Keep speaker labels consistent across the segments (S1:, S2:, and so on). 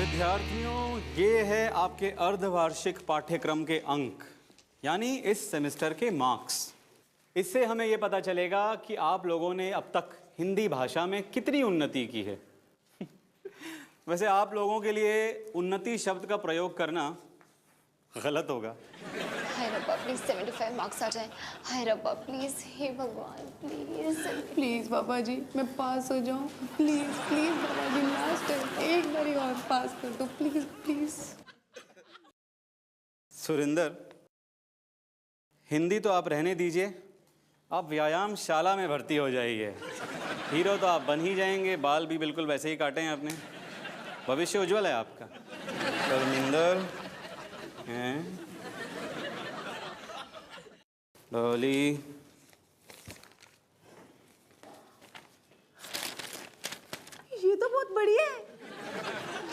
S1: विद्यार्थियों, ये है आपके अर्धवार्षिक पाठ्यक्रम के अंक, यानी इस सेमेस्टर के मार्क्स। इससे हमें ये पता चलेगा कि आप लोगों ने अब तक हिंदी भाषा में कितनी उन्नति की है। वैसे आप लोगों के लिए उन्नति शब्द का प्रयोग करना गलत होगा।
S2: हाय रब्बा प्लीज 75 मार्क्स आ जाए। हाय रब्बा प्लीज, हे भगवान प्लीज
S3: प्लीज बाबा जी मैं पास हो जाऊं। प्लीज प्लीज बाबा जी, लास्ट टाइम एक बारी और पास कर दो प्लीज प्लीज।
S1: सुरिंदर, हिंदी तो आप रहने दीजिए, आप व्यायामशाला में भर्ती हो जाइए। हीरो तो आप बन ही जाएंगे, बाल भी बिल्कुल वैसे ही काटे हैं आपने। भविष्य उज्जवल है आपका। धर्मिंदर हैं, लवली,
S3: ये तो बहुत बढ़िया है।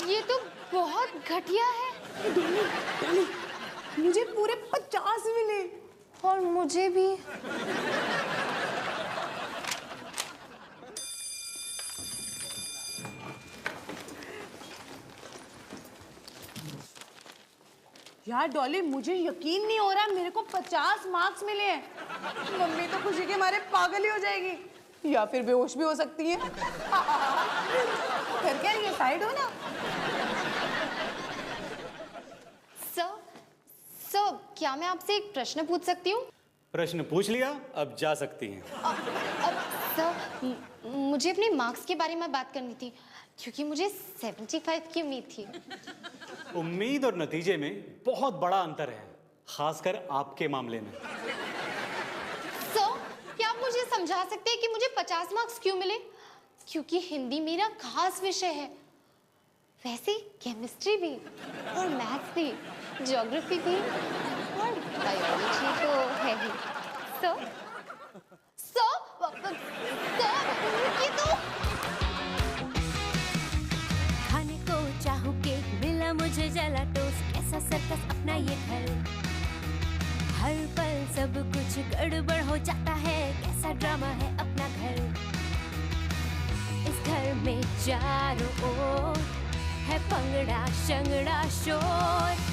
S2: ये तो बहुत घटिया है।
S3: डोली, मुझे पूरे 50 मिले।
S2: और मुझे भी।
S3: यार डॉली, मुझे यकीन नहीं हो रहा मेरे को 50 मार्क्स मिले हैं। मम्मी तो खुशी के मारे पागल ही हो जाएगी, या फिर बेहोश भी हो सकती है। फिर क्या, ये साइड हो ना।
S2: सर, क्या मैं आपसे एक प्रश्न पूछ सकती हूँ?
S1: प्रश्न पूछ लिया, अब जा सकती हैं।
S2: सर, मुझे अपने मार्क्स के बारे में बात करनी थी, क्योंकि मुझे 75 की उम्मीद थी।
S1: उम्मीद और नतीजे में बहुत बड़ा अंतर है, खासकर आपके मामले में।
S2: सर, क्या आप मुझे समझा सकते हैं कि मुझे 50 मार्क्स क्यों मिले? क्योंकि हिंदी मेरा खास विषय है। वैसे केमिस्ट्री भी और मैथ्स भी, ज्योग्राफी भी और बायोलॉजी तो है ही। सर, ये तो
S4: खाने को चाहूं केक, मिला मुझे जला टोस्ट, कैसा सर्कस अपना ये घर। हर पल सब कुछ गड़बड़ हो जाता है, कैसा ड्रामा है अपना घर। इस घर में चारों ओर है पंगड़ा शंगड़ा शोर।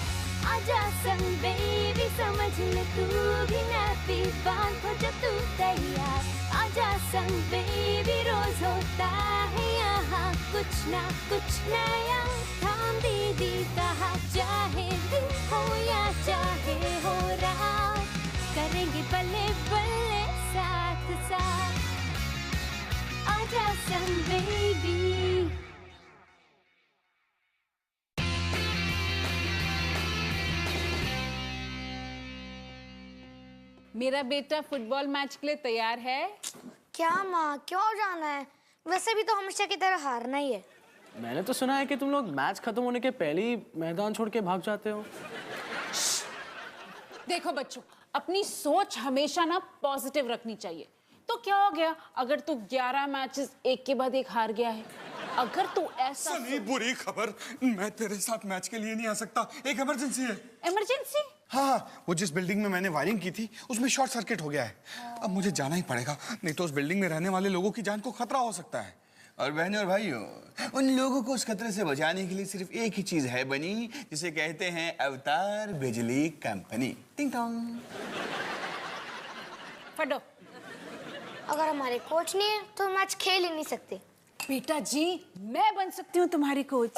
S4: आजा संग बेबी, समझ ले तू भी नापी, बांध हो जब तू तैयार। आजा संग बेबी, रोज होता है यहाँ कुछ ना कुछ नया। थाम दीदी कहा, चाहे दिन हो या चाहे हो रात, करेंगे बल्ले बल्ले साथ साथ। आजा संग बेबी।
S5: मेरा बेटा फुटबॉल मैच के लिए तैयार है।
S6: क्या माँ, क्यों जाना है? वैसे भी तो हमेशा की तरह हारना ही है।
S7: मैंने तो सुना है कि तुम लोग मैच खत्म होने के पहले ही मैदान छोड़ के भाग जाते हो।
S5: देखो बच्चों, अपनी सोच हमेशा ना पॉजिटिव रखनी चाहिए। तो क्या हो गया अगर तू 11 मैचेस एक के बाद एक हार गया है? अगर तू ऐसा
S8: सनी, बुरी खबर, मैं तेरे साथ मैच के लिए नहीं आ सकता, एक इमरजेंसी है।
S5: इमरजेंसी?
S8: हाँ, वो जिस बिल्डिंग में मैंने वायरिंग की थी उसमें शॉर्ट सर्किट हो गया है। अब मुझे जाना ही पड़ेगा, नहीं तो उस बिल्डिंग में रहने वाले लोगों की जान को खतरा हो सकता है। और बहनों और भाइयों, उन लोगों को उस खतरे से बचाने के लिए सिर्फ एक ही चीज है बनी, जिसे कहते हैं अवतार बिजली कंपनी। टिंग टोंग।
S5: फटो।
S6: अगर हमारे कोच नहीं है तो मैच खेल ही नहीं सकते।
S5: बेटा जी, मैं बन सकती हूँ तुम्हारी कोच।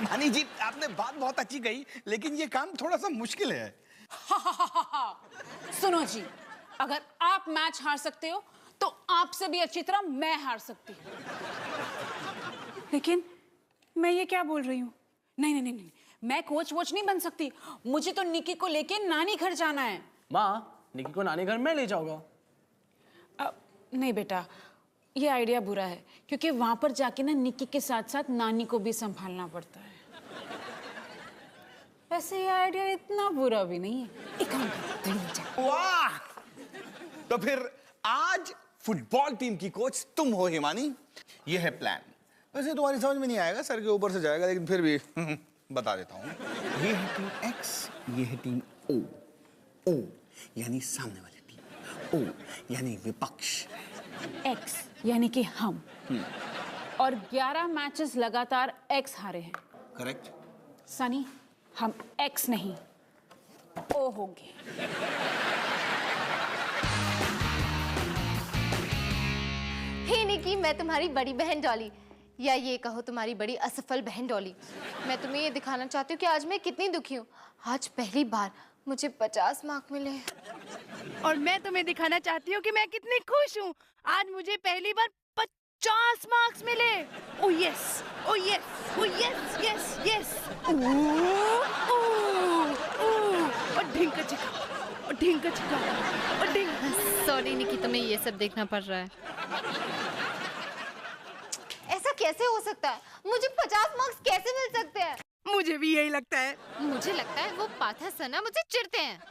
S8: मानी जी, आपने बात बहुत अच्छी कही, लेकिन ये काम थोड़ा सा मुश्किल है।
S5: सुनो जी, अगर आप मैच हार सकते हो तो आपसे भी अच्छी तरह मैं हार सकती हूँ। लेकिन मैं ये क्या बोल रही हूँ? नहीं नहीं नहीं नहीं, मैं कोच वोच नहीं बन सकती। मुझे तो निकी को लेके नानी घर जाना है।
S7: माँ, निकी को नानी घर मैं ले जाऊंगा।
S5: नहीं बेटा, ये आइडिया बुरा है, क्योंकि वहां पर जाके ना निकी के साथ साथ नानी को भी संभालना पड़ता है। वैसे ये आइडिया इतना बुरा भी नहीं है। एक काम कर,
S8: वाह! तो फिर आज फुटबॉल टीम की कोच तुम हो हिमानी, ये है प्लान। वैसे तुम्हारी समझ में नहीं आएगा, सर के ऊपर से जाएगा, लेकिन फिर भी बता देता हूँ। ये है टीम एक्स, ये है टीम ओ। ओ यानी सामने वाली टीम, ओ यानी विपक्ष।
S5: एक्स यानी कि हम, और 11 मैचेस लगातार एक्स हारे हैं।
S8: करेक्ट।
S5: सनी, हम एक्स नहीं ओ होंगे।
S2: हे निकी, मैं तुम्हारी बड़ी बहन डॉली, या ये कहो तुम्हारी बड़ी असफल बहन डॉली। मैं तुम्हें ये दिखाना चाहती हूँ कि आज मैं कितनी दुखी हूँ। आज पहली बार मुझे 50 मार्क मिले।
S3: और मैं तुम्हें दिखाना चाहती हूँ कि मैं कितनी खुश हूँ। आज मुझे पहली बार 50 मार्क्स मिले। ओ यस, ओ यस, ओ यस, यस, यस। और ढिंका चिका, और ढिंका चिका, और ढिंका।
S2: सॉरी निकी, तुम्हें ये सब देखना पड़ रहा है। ऐसा कैसे हो सकता है? मुझे 50 मार्क्स कैसे मिल सकते हैं?
S3: मुझे भी यही लगता है।
S2: मुझे लगता है वो पाथा सना मुझे चिढ़ते हैं।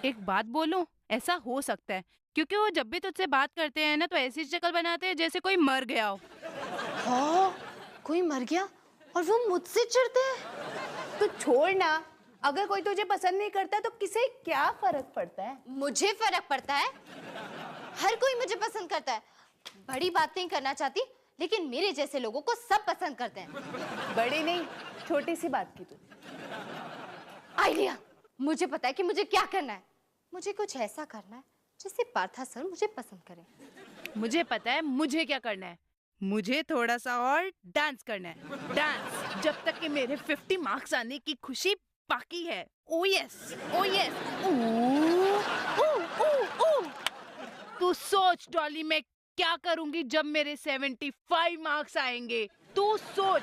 S3: एक बात बोलूं, ऐसा हो सकता है क्योंकि वो जब भी तुझसे बात करते हैं ना तो ऐसी शक्ल बनाते हैं जैसे कोई मर गया हो।
S2: हाँ, कोई मर गया और वो मुझसे चिढ़ते हैं।
S3: तो छोड़ ना, अगर कोई तुझे पसंद नहीं करता तो किसे क्या फर्क पड़ता है?
S2: मुझे फर्क पड़ता है। हर कोई मुझे पसंद करता है। बड़ी बात नहीं करना चाहती, लेकिन मेरे जैसे लोगों को सब पसंद करते हैं।
S3: बड़ी नहीं, छोटी सी बात की तू।
S2: आइडिया, मुझे पता है कि मुझे क्या करना है। मुझे कुछ ऐसा करना है जिससे पार्था सर मुझे पसंद करे।
S3: मुझे पता है मुझे क्या करना है। मुझे थोड़ा सा और डांस करना है। डांस, जब तक कि मेरे 50 मार्क्स आने की खुशी बाकी है। ओ यस, ओ यस। तू सोच डॉली, मैं क्या करूंगी जब मेरे 75 मार्क्स आएंगे। तू सोच।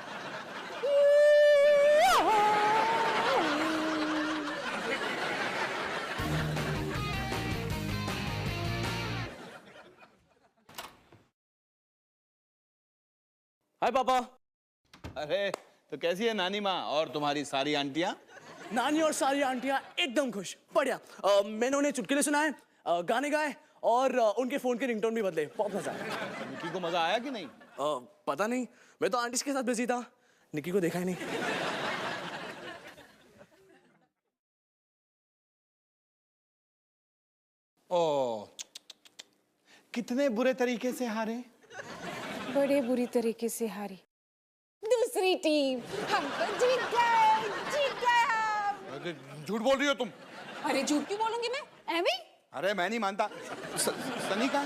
S7: हाय पापा।
S8: अरे तो कैसी है नानी माँ और तुम्हारी सारी आंटियां?
S7: नानी और सारी आंटियां एकदम खुश, बढ़िया। मैंने उन्हें चुटकुले सुनाए, गाने गाए और उनके फोन के रिंगटोन भी बदले। बहुत मजा आया।
S8: निकी को मजा आया कि नहीं?
S7: पता नहीं, मैं तो आंटीज के साथ बिजी था, निकी को देखा ही नहीं।
S8: ओ, कितने बुरे तरीके से हारे।
S5: बड़े बुरी तरीके से हारी। दूसरी टीम, हम तो जीत गए, जीत गए हम।
S8: झूठ बोल रही हो तुम।
S5: अरे झूठ क्यों बोलूंगी मैं? एमी,
S8: अरे मैं नहीं मानता। सनी का?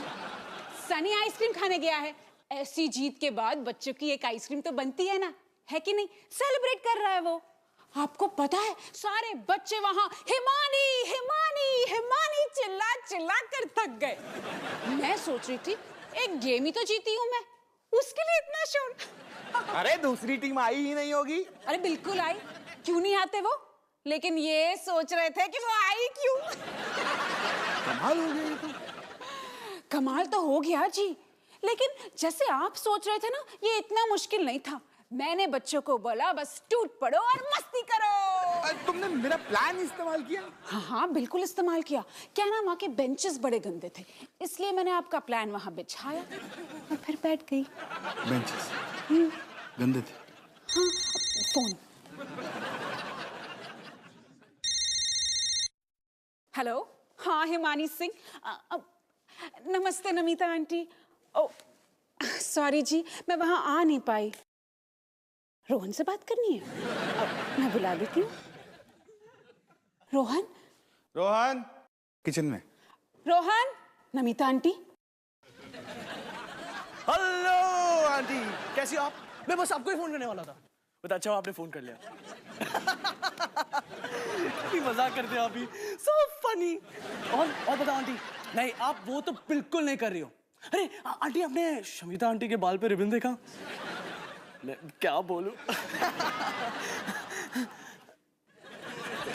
S5: सनी आइसक्रीम खाने गया है। ऐसी जीत के बाद बच्चों की एक आइसक्रीम तो बनती है ना, है कि नहीं? सेलिब्रेट कर रहा है वो। आपको पता है सारे बच्चे वहां हिमानी हिमानी हिमानी चिल्ला चिल्ला कर थक गए। मैं सोच रही थी एक गेम ही तो जीती हूं मैं, उसके लिए इतना शोर।
S8: अरे दूसरी टीम आई ही नहीं होगी।
S5: अरे बिल्कुल आई, क्यों नहीं आते वो? लेकिन ये सोच रहे थे कि वो आई क्यों।
S8: कमाल हो गया ये तो।
S5: कमाल तो हो गया जी, लेकिन जैसे आप सोच रहे थे ना, ये इतना मुश्किल नहीं था। मैंने बच्चों को बोला बस टूट पड़ो और मस्ती करो।
S8: तुमने मेरा प्लान इस्तेमाल किया?
S5: हाँ हाँ बिल्कुल इस्तेमाल किया। क्या ना, वहाँ के बेंचेस बड़े गंदे थे, इसलिए मैंने आपका प्लान वहाँ बिछाया और फिर बैठ गई।
S8: बेंचेस गंदे थे?
S5: हाँ, फोन। हेलो, हाँ हिमानी सिंह। नमस्ते नमिता आंटी। ओ सॉरी जी, मैं वहाँ आ नहीं पाई। रोहन से बात करनी है? मैं बुला देती हूँ। रोहन?
S8: रोहन किचन में।
S5: Rohan, Namita aunty.
S7: Hello aunty, कैसी हो आप? मैं बस आपको ही फोन करने वाला था। बता, अच्छा आपने फोन कर लिया। मजाक करते हो आप ही, सो फनी। और बता आंटी, नहीं आप वो तो बिल्कुल नहीं कर रही हो। अरे आंटी, आपने शमिता आंटी के बाल पे रिबन देखा? मैं क्या बोलूं?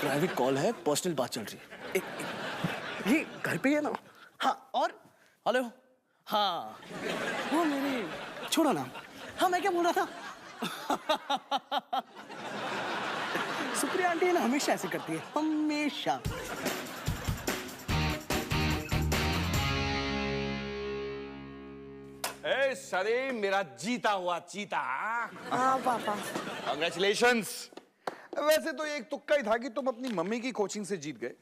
S7: प्राइवेट कॉल है, पर्सनल बात चल रही है। ये घर पे है ना? हाँ, और हेलो। हाँ वो मेरी, छोड़ो ना। हाँ मैं क्या बोल रहा था? सुप्रिया आंटी है ना, हमेशा ऐसे करती है, हमेशा।
S8: ए सरे, मेरा जीता हुआ चीता।
S6: हाँ पापा।
S8: कांग्रेचुलेशंस। वैसे तो एक तुक्का ही था कि तुम अपनी मम्मी की कोचिंग से जीत गए,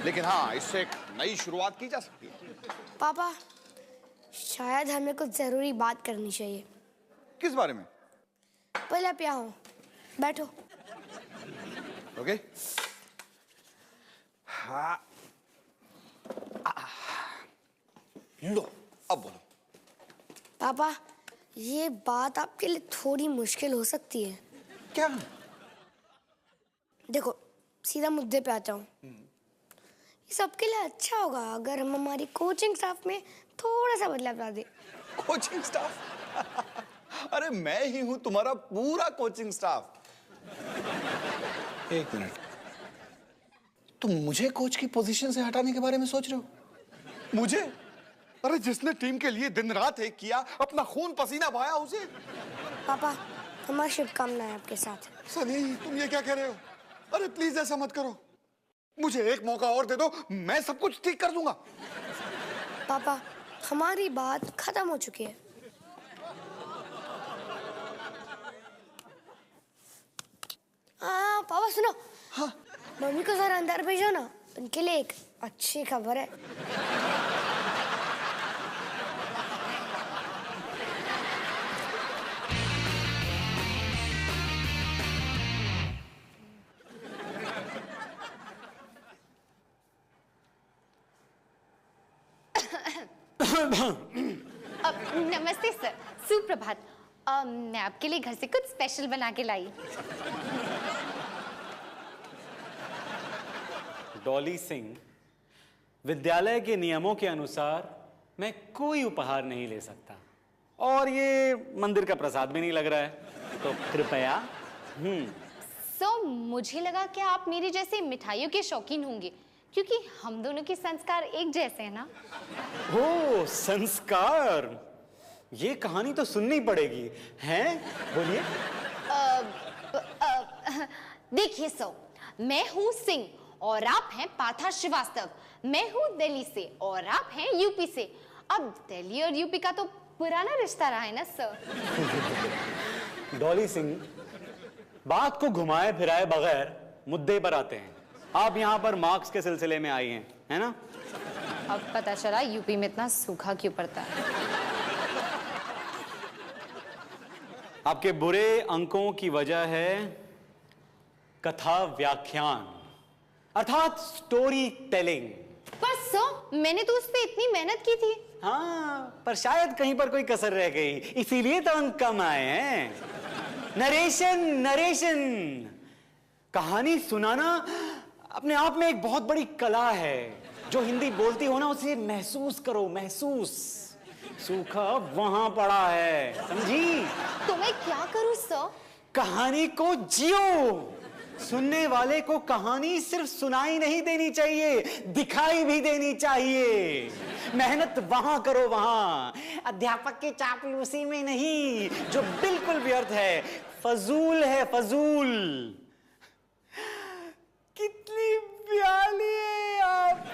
S8: लेकिन हाँ, इससे एक नई शुरुआत की जा सकती है।
S6: पापा, शायद हमें कुछ जरूरी बात करनी चाहिए।
S8: किस बारे में?
S6: पहले आप यहाँ हो, बैठो।
S8: ओके। हाँ। लो, अब बोलो।
S6: पापा, ये बात आपके लिए थोड़ी मुश्किल हो सकती है।
S8: क्या?
S6: देखो, सीधा मुद्दे पे आता हूँ। ये सबके लिए अच्छा होगा अगर हम हमारी कोचिंग स्टाफ में थोड़ा सा बदलाव ला दें।
S8: Coaching staff? अरे मैं ही हूं तुम्हारा पूरा कोचिंग स्टाफ। एक मिनट, तुम मुझे कोच की पोजीशन से हटाने के बारे में सोच रहे हो? मुझे? अरे जिसने टीम के लिए दिन रात एक किया, अपना खून पसीना बहाया, उसे।
S6: पापा, हमारी शुभकामनाएं आपके साथ।
S8: सनी, तुम ये क्या कह रहे हो? अरे प्लीज ऐसा मत करो, मुझे एक मौका और दे दो, मैं सब कुछ ठीक कर दूंगा।
S6: पापा, हमारी बात खत्म हो चुकी है। पापा सुनो।
S8: हाँ?
S6: मम्मी को जरा अंदर भेजो ना, उनके लिए एक अच्छी खबर है।
S2: नमस्ते सर, सुप्रभात। मैं आपके लिए घर से कुछ स्पेशल बना के लाई।
S1: डॉली सिंह, विद्यालय के नियमों के अनुसार मैं कोई उपहार नहीं ले सकता, और ये मंदिर का प्रसाद भी नहीं लग रहा है, तो कृपया।
S2: सो मुझे लगा कि आप मेरे जैसे मिठाइयों के शौकीन होंगे, क्योंकि हम दोनों के संस्कार एक जैसे हैं ना।
S1: ओ, संस्कार, ये कहानी तो सुननी पड़ेगी, हैं? बोलिए।
S2: देखिए सो, मैं हूँ सिंह और आप हैं पाथा श्रीवास्तव। मैं हूँ दिल्ली से और आप हैं यूपी से। अब दिल्ली और यूपी का तो पुराना रिश्ता रहा है ना सर।
S1: डॉली सिंह, बात को घुमाए फिराए बगैर मुद्दे पर आते हैं। आप यहाँ पर मार्क्स के सिलसिले में आई हैं, है ना?
S2: अब पता चला यूपी में इतना सूखा क्यों पड़ता है।
S1: आपके बुरे अंकों की वजह है कथा व्याख्यान, अर्थात स्टोरी टेलिंग।
S2: पर सर, मैंने तो उस पे इतनी मेहनत की थी।
S1: हाँ, पर शायद कहीं पर कोई कसर रह गई, इसीलिए तो अंक कम आए हैं। नरेशन, कहानी सुनाना अपने आप में एक बहुत बड़ी कला है। जो हिंदी बोलती हो ना, उसे महसूस करो, महसूस। सूखा वहां पड़ा है, समझी?
S2: तो मैं क्या करूं सर?
S1: कहानी को जियो। सुनने वाले को कहानी सिर्फ सुनाई नहीं देनी चाहिए, दिखाई भी देनी चाहिए। मेहनत वहां करो, वहां, अध्यापक के चापलूसी में नहीं, जो बिल्कुल व्यर्थ है, फजूल है, फजूल। कितनी प्यारी है आप।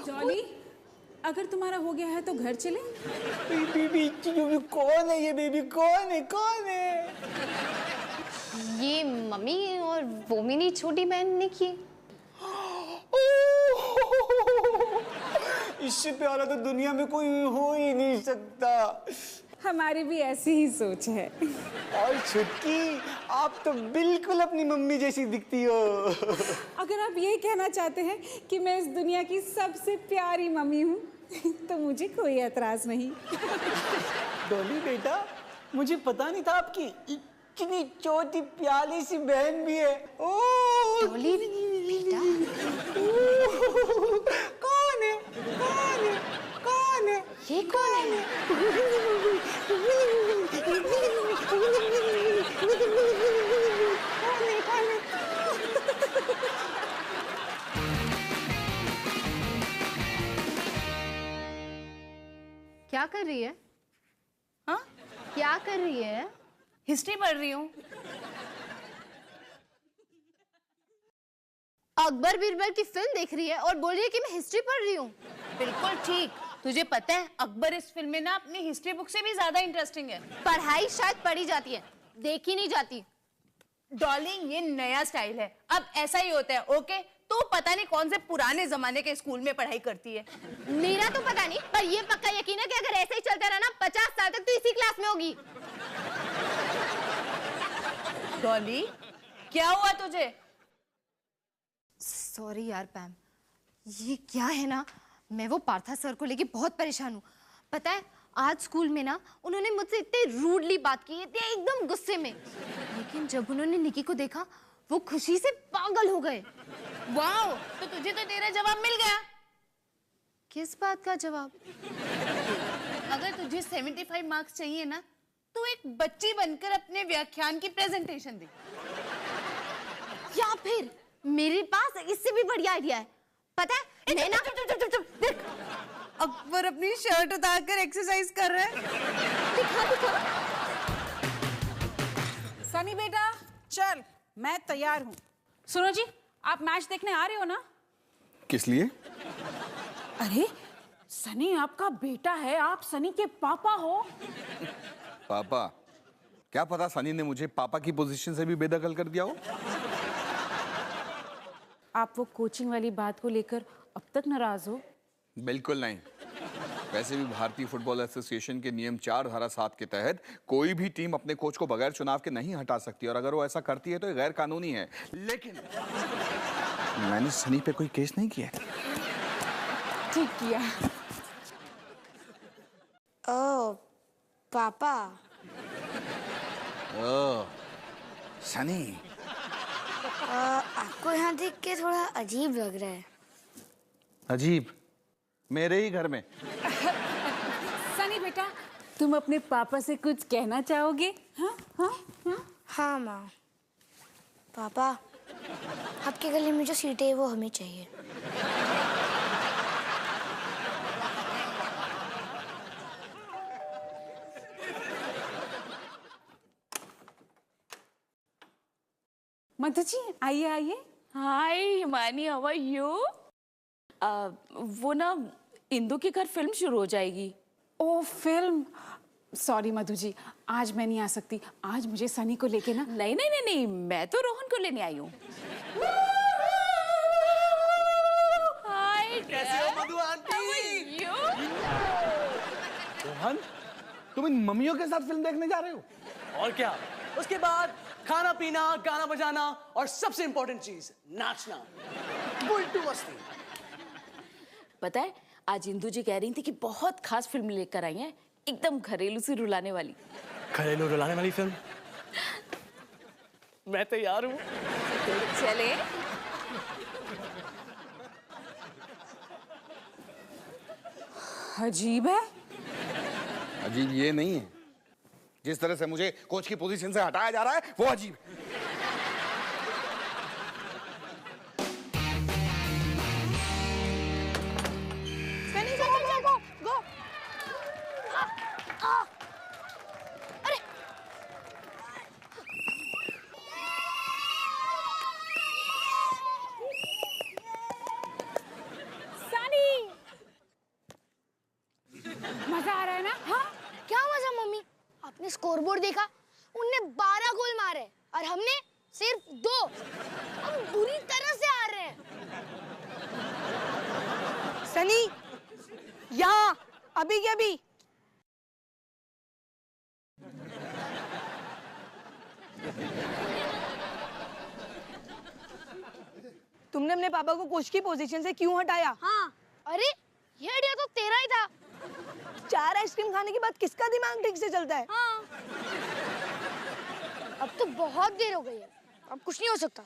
S5: जॉली, अगर तुम्हारा हो गया है तो घर चले।
S1: बेबी कौन है ये? बेबी कौन है? कौन है?
S2: ये मम्मी और वो मेरी छोटी बहन ने की।
S1: इससे प्यारा तो दुनिया में कोई हो ही नहीं सकता।
S5: हमारी भी ऐसी ही सोच है।
S1: और छुटकी, आप तो बिल्कुल अपनी मम्मी जैसी दिखती हो।
S5: अगर आप ये कहना चाहते हैं कि मैं इस दुनिया की सबसे प्यारी मम्मी हूँ, तो मुझे कोई एतराज नहीं।
S1: डॉली बेटा, मुझे पता नहीं था आपकी इतनी छोटी प्यारी सी बहन भी है। ओ
S2: डॉली बेटा,
S1: कौन है? कौन है? कौन है?
S2: ये कौन है? क्या कर रही है?
S3: हाँ,
S2: क्या कर रही है?
S3: हिस्ट्री पढ़ रही हूँ।
S2: अकबर बीरबल की फिल्म देख रही है और बोल रही है कि मैं हिस्ट्री पढ़ रही हूँ।
S3: बिल्कुल ठीक। तुझे पता है अकबर इस फिल्म में ना अपनी हिस्ट्री बुक से भी ज्यादा इंटरेस्टिंग है।
S2: पढ़ाई शायद पढ़ी जाती है, देखी नहीं जाती।
S3: डॉर्लिंग ये नया स्टाइल है, अब ऐसा ही होता है। ओके, तो पता नहीं कौन से पुराने जमाने के स्कूल में पढ़ाई करती है।
S2: मेरा तो पता नहीं, पर ये पक्का यकीन है कि अगर ऐसे ही चलता रहा ना 50 साल तक तो इसी क्लास में होगी।
S3: डॉली क्या हुआ तुझे?
S2: सॉरी यार पैम, ये क्या है ना, मैं वो पार्था सर को लेके बहुत परेशान हूँ। पता है आज स्कूल में ना उन्होंने मुझसे इतने रूडली बात की, इतने एकदम गुस्से में, लेकिन जब उन्होंने निकी को देखा वो खुशी से पागल हो गए।
S3: वाओ, तो तुझे तो तेरा जवाब मिल गया।
S2: किस बात का जवाब?
S3: अगर तुझे 75 मार्क्स चाहिए ना तो एक बच्ची बनकर अपने व्याख्यान की प्रेजेंटेशन दे,
S2: या फिर मेरे पास इससे भी बढ़िया आइडिया है। पता है मैं ना देख,
S3: अकबर अपनी शर्ट उतारकर एक्सरसाइज कर रहा है।
S2: दिखा।
S5: सनी बेटा चल, मैं तैयार हूँ। सुनो जी, आप मैच देखने आ रहे हो ना?
S8: किस लिए?
S5: अरे सनी आपका बेटा है, आप सनी के पापा हो।
S8: पापा? क्या पता सनी ने मुझे पापा की पोजीशन से भी बेदखल कर दिया हो।
S5: आप वो कोचिंग वाली बात को लेकर अब तक नाराज हो?
S8: बिल्कुल नहीं। वैसे भी भारतीय फुटबॉल एसोसिएशन के नियम 4 धारा 7 के तहत कोई भी टीम अपने कोच को बगैर चुनाव के नहीं हटा सकती, और अगर वो ऐसा करती है तो ये गैर कानूनी है। लेकिन मैंने सनी पे कोई केस नहीं किया।
S5: ठीक किया।
S6: ओ पापा।
S8: ओ सनी,
S6: आपको यहाँ देख के थोड़ा अजीब लग रहा है।
S8: अजीब? मेरे ही घर में?
S5: सनी बेटा तुम अपने पापा से कुछ कहना चाहोगे?
S6: हाँ माँ। पापा, आपके गले में जो सीट है वो हमें चाहिए।
S5: मधु जी आइए आइए।
S9: हाय हिमानी, हाउ आर यू? वो ना इंदु के घर फिल्म शुरू हो जाएगी।
S5: ओ फिल्म, सॉरी मधु जी, आज मैं नहीं आ सकती। आज मुझे सनी को लेके ना।
S9: नहीं नहीं नहीं नहीं, मैं तो रोहन को लेने आई हूँ। हाय,
S7: कैसे हो मधु आंटी?
S8: रोहन, तुम इन मम्मियों के साथ फिल्म देखने जा रहे हो?
S7: और क्या, उसके बाद खाना पीना, गाना बजाना और सबसे इंपॉर्टेंट चीज नाचना, उल्टू मस्ती।
S9: पता है आज इंदु जी कह रही थी कि बहुत खास फिल्म लेकर आई हैं, एकदम घरेलू सी रुलाने वाली।
S7: घरेलू रुलाने वाली फिल्म? मैं तैयार हूँ।
S9: चले।
S5: अजीब है।
S8: अजीब ये नहीं है, जिस तरह से मुझे कोच की पोजीशन से हटाया जा रहा है वो अजीब है।
S5: मजा आ रहा है ना? हाँ
S6: क्या मजा मम्मी? आपने स्कोरबोर्ड देखा? उनने 12 गोल मारे और हमने सिर्फ 2। हम बुरी तरह से हार रहे हैं।
S10: सनी, यहाँ अभी के अभी। तुमने अपने पापा को कोच की पोजीशन से क्यों हटाया?
S6: हाँ, अरे ये आइडिया तो तेरा ही था।
S10: 4 आइसक्रीम खाने के बाद किसका दिमाग ठीक से चलता है?
S6: हाँ। अब तो बहुत देर हो गई है, अब कुछ नहीं हो सकता।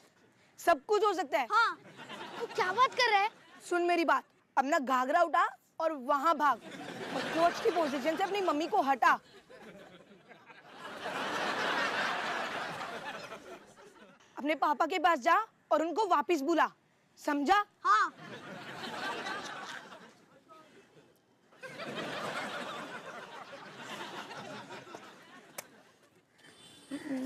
S10: सब कुछ हो सकता है।
S6: हाँ, तो क्या बात कर रहा है?
S10: सुन मेरी बात, अपना घाघरा उठा और वहां भाग और कोच की पोजीशन से अपनी मम्मी को हटा। अपने पापा के पास जा और उनको वापस बुला, समझा?
S6: हाँ।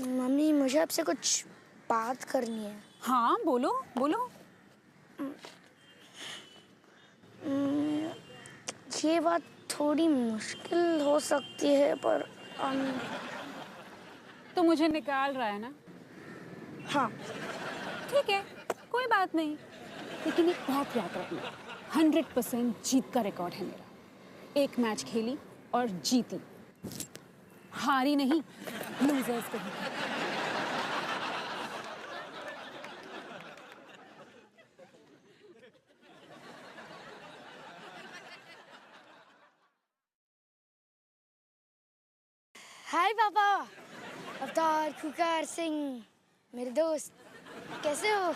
S6: मम्मी, मुझे आपसे कुछ बात करनी है।
S5: हाँ बोलो बोलो।
S6: ये बात थोड़ी मुश्किल हो सकती है, पर
S5: तो मुझे निकाल रहा है ना?
S6: हाँ।
S5: ठीक है, कोई बात नहीं, लेकिन एक बात याद रखना, 100% जीत का रिकॉर्ड है मेरा। एक मैच खेली और जीती, हारी नहीं, लूजर्स कहीं।
S6: हाय पापा, अवतार खुकार सिंह, मेरे दोस्त, कैसे हो?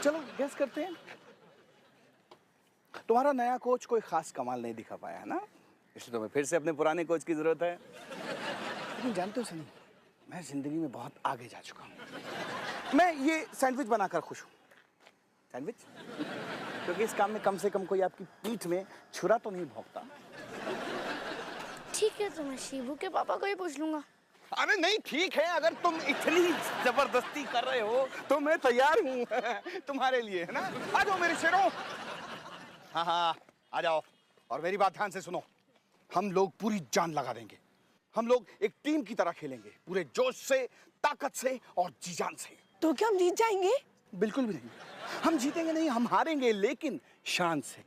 S11: चलो गैस करते हैं। तुम्हारा नया कोच कोई खास कमाल नहीं दिखा पाया है ना, इसलिए तुम्हें फिर से अपने पुराने कोच की जरूरत है। लेकिन जानते हो सनी, मैं जिंदगी में बहुत आगे जा चुका हूँ। मैं ये सैंडविच बनाकर खुश हूँ। सैंडविच, क्योंकि इस काम में कम से कम कोई आपकी पीठ में छुरा तो नहीं भोंकता।
S6: ठीक है, तो मैं शिबू के पापा को ही पूछ लूंगा।
S11: अरे नहीं, ठीक है, अगर तुम इतनी जबरदस्ती कर रहे हो तो मैं तैयार हूँ तुम्हारे लिए, है ना? आ जाओ मेरे शेरों। हाँ हाँ, आ जाओ। और मेरी बात ध्यान से सुनो, हम लोग पूरी जान लगा देंगे। हम लोग एक टीम की तरह खेलेंगे, पूरे जोश से, ताकत से और जी जान से।
S10: तो क्या हम जीत जाएंगे?
S11: बिल्कुल भी नहीं, हम जीतेंगे नहीं, हम हारेंगे, लेकिन शान से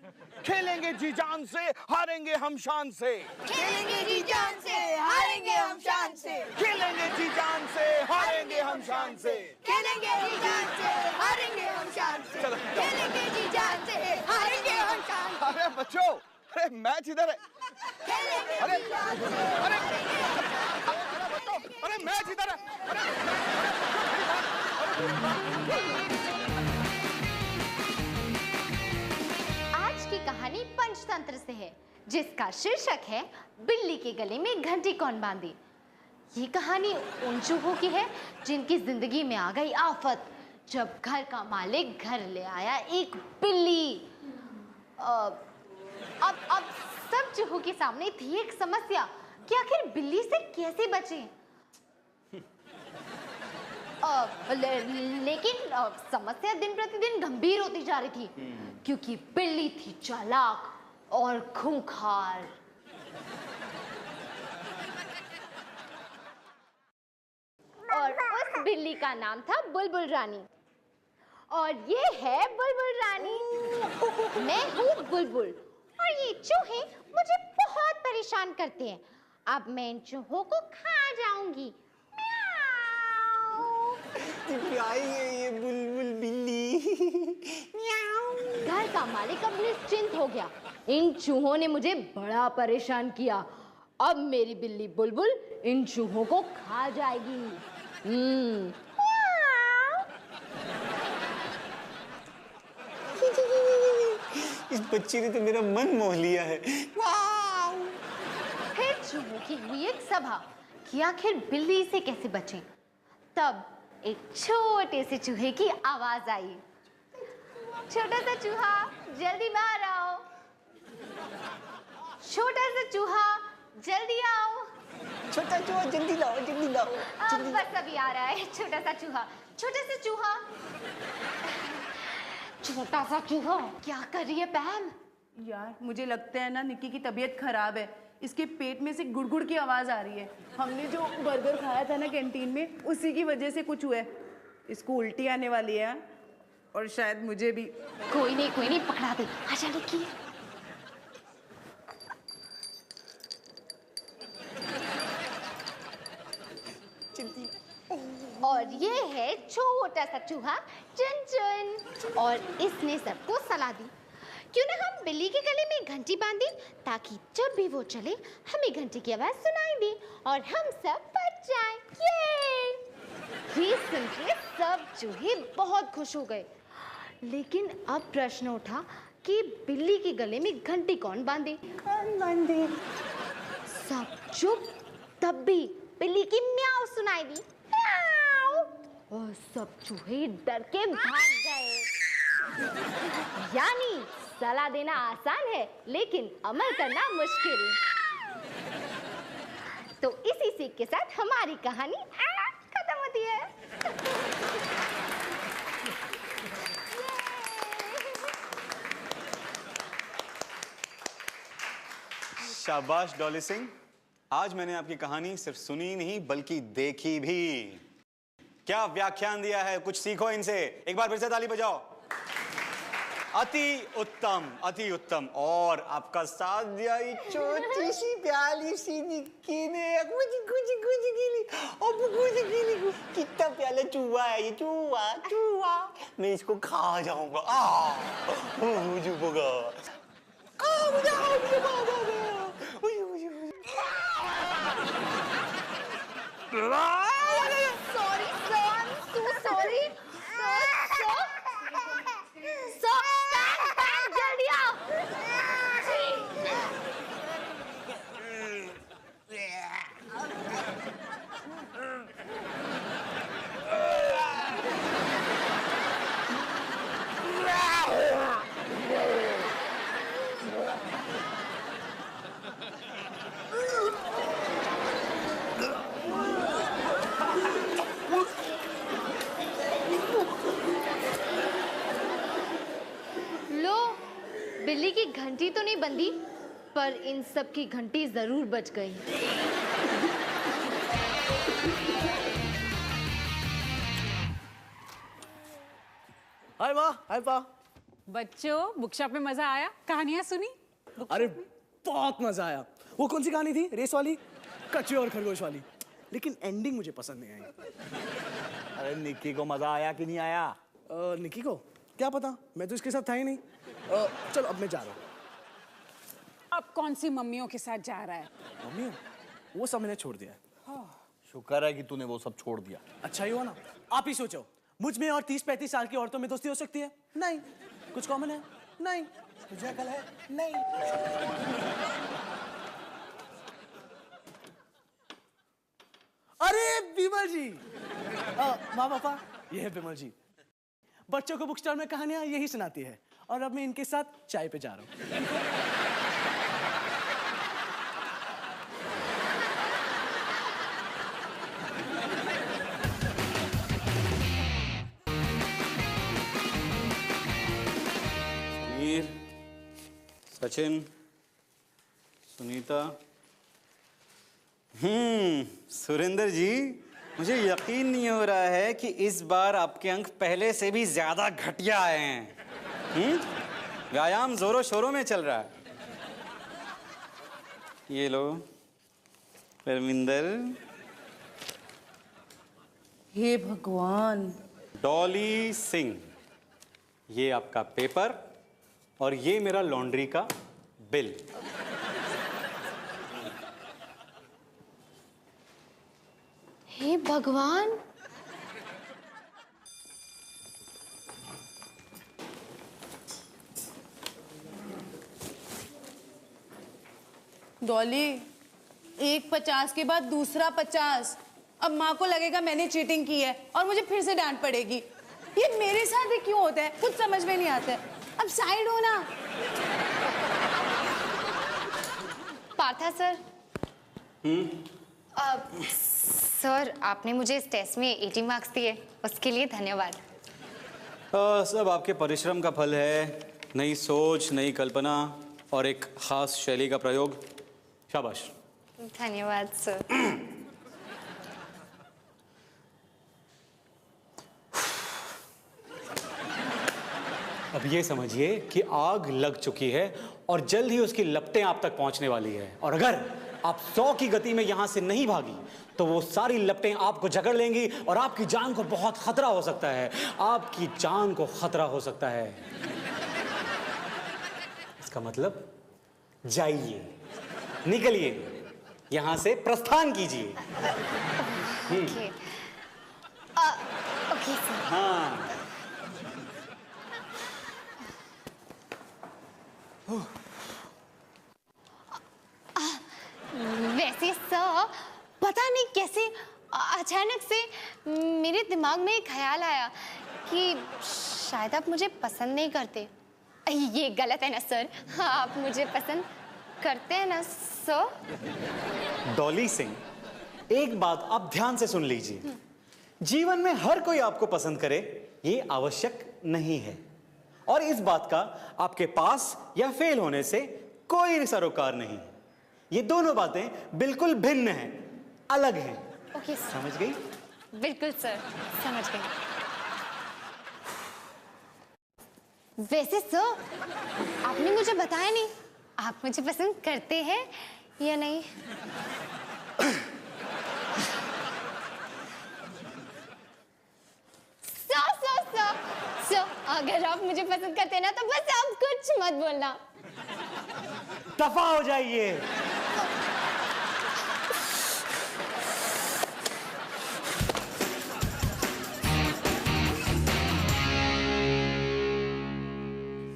S11: खेलेंगे। जी जान से, हारेंगे हम शान से।
S10: खेलेंगे जी जान से, हारेंगे हम शान से।
S11: खेलेंगे जी जान से, हारेंगे हम शान से।
S10: खेलेंगे जी जान से, हारेंगे हम शान से। खेलेंगे जी जान से, हारेंगे हम शान से।
S11: अरे बच्चों, अरे मैच इधर है।
S10: खेलेंगे
S11: अरे
S10: जी जान से,
S11: अरे
S10: हारेंगे हम शान से।
S11: अरे बच्चों, अरे मैच इधर है।
S2: आज की कहानी पंचतंत्र से है, जिसका शीर्षक है बिल्ली के गले में घंटी कौन बांधी। ये कहानी उन चूहों की है जिनकी जिंदगी में आ गई आफत, जब घर का मालिक घर ले आया एक बिल्ली। अब सब चूहों के सामने थी एक समस्या कि आखिर बिल्ली से कैसे बचें। लेकिन समस्या दिन प्रतिदिन गंभीर होती जा रही थी, क्योंकि बिल्ली थी चालाक और खूंखार। और उस बिल्ली का नाम था बुलबुल रानी। और ये है बुलबुल रानी। मैं हूँ बुलबुल और ये चूहे मुझे बहुत परेशान करते हैं। अब मैं इन चूहों को खा जाऊंगी।
S1: ये बुलबुल बिल्ली।
S2: घर का मालिक अब निश्चिंत हो गया। इन चूहों ने मुझे बड़ा परेशान किया। अब मेरी बिल्ली बुलबुल इन चूहों को खा जाएगी।
S1: इस बच्ची ने तो मेरा मन मोह लिया है।
S2: फिर चूहों की हुई एक सभा कि आखिर बिल्ली से कैसे बचें। तब एक छोटे से चूहे की आवाज आई, छोटा सा चूहा जल्दी बाहर आओ, छोटा सा चूहा जल्दी आओ,
S1: छोटा चूहा जल्दी लाओ, जल्दी लाओ।
S2: अब बस अभी आ रहा है छोटा सा चूहा, छोटा सा चूहा, छोटा सा चूहा। क्या कर रही है पैम?
S3: यार मुझे लगता है ना निक्की की तबीयत खराब है, इसके पेट में से गुड़गुड़ की आवाज आ रही है। हमने जो बर्गर खाया था ना कैंटीन में, उसी की वजह से कुछ हुआ है। इसको उल्टी आने वाली है और शायद मुझे भी।
S2: कोई नहीं पकड़ा दे। आजा निक्की। और ये है छोटा सा चूहा चुन-चुन, और इसने सबको सलाह दी, क्यों ना हम बिल्ली के गले में घंटी बांध दें, ताकि जब भी वो चले हमें घंटी की आवाज सुनाई दे और हम सब बच जाएं। ये सुन के सब चूहे बहुत खुश हो गए। लेकिन अब प्रश्न उठा कि बिल्ली के गले में घंटी कौन बांधे? सब चुप। तब भी बिल्ली की म्याऊ सुनाई दी, म्याऊ, और सब चूहे डर के भाग गए। यानी सलाह देना आसान है, लेकिन अमल करना मुश्किल। तो इसी सीख के साथ हमारी कहानी खत्म होती है।
S1: शाबाश डॉली सिंह, आज मैंने आपकी कहानी सिर्फ सुनी नहीं बल्कि देखी भी। क्या व्याख्यान दिया है, कुछ सीखो इनसे। एक बार फिर से ताली बजाओ। अति उत्तम, अति उत्तम। और आपका साथ दिया ये छोटी सी प्याली सी निक्की ने कितना प्याला चूहा है ये, चूहा चूहा, मैं इसको खा जाऊंगा। मुझे भगा
S2: sorry sir, so sorry sir, जल्दी आओ। बिल्ली की घंटी तो नहीं बंदी, पर इन सब की घंटी जरूर बज गई।
S7: हाय माँ, हाय पा।
S5: बच्चों, बुक शॉप में मजा आया? कहानियां सुनी?
S7: अरे बहुत मजा आया। वो कौन सी कहानी थी? रेस वाली, कछुए और खरगोश वाली। लेकिन एंडिंग मुझे पसंद नहीं आई।
S11: अरे निक्की को मजा आया कि नहीं आया?
S7: निक्की को क्या पता, मैं तो इसके साथ था ही नहीं। चलो अब मैं जा रहा हूँ।
S5: अब कौन सी मम्मियों के साथ जा रहा है?
S7: मम्मी, वो सब मैंने छोड़ दिया है।
S11: शुक्र है कि तूने वो सब छोड़ दिया।
S7: अच्छा ही हुआ ना। आप ही सोचो, मुझ में और 30-35 साल की औरतों में दोस्ती हो सकती है? नहीं। कुछ कॉमन है? नहीं। तुझे अकल है? नहीं। अरे बिमल जी, माँ पापा, ये है बिमल जी। बच्चों को बुक स्टॉल में कहानियां यही सुनाती है, और अब मैं इनके साथ चाय पे जा रहा हूँ।
S1: समीर, सचिन, सुनीता, सुरेंद्र जी, मुझे यकीन नहीं हो रहा है कि इस बार आपके अंक पहले से भी ज्यादा घटिया आए हैं। व्यायाम जोरों शोरों में चल रहा है। ये लो परमिंदर।
S3: हे भगवान।
S1: डॉली सिंह, ये आपका पेपर और ये मेरा लॉन्ड्री का बिल।
S2: हे भगवान,
S3: डॉली, एक 50 के बाद दूसरा 50। अब माँ को लगेगा मैंने चीटिंग की है और मुझे फिर से डांट पड़ेगी। ये मेरे साथ ही क्यों होता है, कुछ समझ में नहीं आता है। अब साइड हो ना।
S2: पार्था सर। सर, आपने मुझे इस टेस्ट में 80 मार्क्स दिए, उसके लिए धन्यवाद।
S1: सब आपके परिश्रम का फल है। नई सोच, नई कल्पना और एक खास शैली का प्रयोग। शाबाश।
S2: धन्यवाद सर।
S1: अब ये समझिए कि आग लग चुकी है और जल्द ही उसकी लपटें आप तक पहुंचने वाली है, और अगर आप 100 की गति में यहां से नहीं भागी तो वो सारी लपटें आपको जकड़ लेंगी और आपकी जान को बहुत खतरा हो सकता है। आपकी जान को खतरा हो सकता है। इसका मतलब जाइए, निकलिए, यहां से प्रस्थान कीजिए।
S2: ओके। Okay sir.
S1: हाँ।
S2: वैसे सर, पता नहीं कैसे अचानक से मेरे दिमाग में एक ख्याल आया कि शायद आप मुझे पसंद नहीं करते। ये गलत है ना सर? हाँ, आप मुझे पसंद करते हैं ना सर?
S1: डॉली सिंह, एक बात आप ध्यान से सुन लीजिए। जीवन में हर कोई आपको पसंद करे ये आवश्यक नहीं है, और इस बात का आपके पास या फेल होने से कोई सरोकार नहीं। ये दोनों बातें बिल्कुल भिन्न हैं, अलग हैं।
S2: Okay sir.
S1: समझ गई?
S2: बिल्कुल सर, समझ गई। वैसे सर, आपने मुझे बताया नहीं, आप मुझे पसंद करते हैं या नहीं? सर, अगर आप मुझे पसंद करते हैं ना तो बस आप कुछ मत बोलना।
S1: दफा हो जाइए।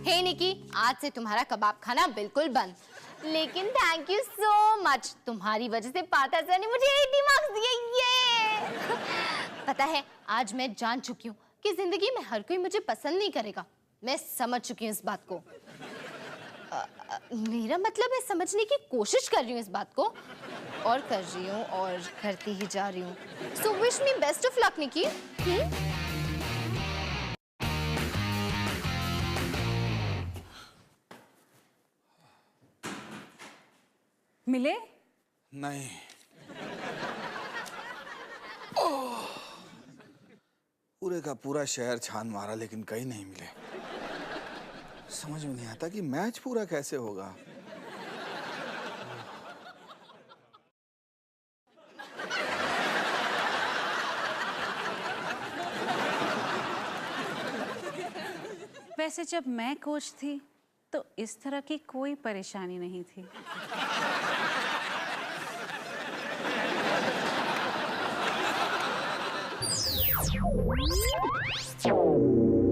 S2: हे निकी, आज से तुम्हारा कबाब खाना बिल्कुल बंद। लेकिन थैंक यू सो मच, तुम्हारी वजह से पार्था सर ने मुझे 80 मार्क्स दिए। ये पता है, आज मैं जान चुकी हूँ कि जिंदगी में हर कोई मुझे पसंद नहीं करेगा। मैं समझ चुकी हूँ इस बात को। मेरा मतलब है समझने की कोशिश कर रही हूँ इस बात को, और कर रही हूँ और करती ही जा रही हूँ। So wish me best of luck Nikki.
S5: मिले?
S8: नहीं। पूरे का पूरा शहर छान मारा लेकिन कहीं नहीं मिले। समझ में नहीं आता कि मैच पूरा कैसे होगा।
S5: वैसे जब मैं कोच थी तो इस तरह की कोई परेशानी नहीं थी।
S4: Oh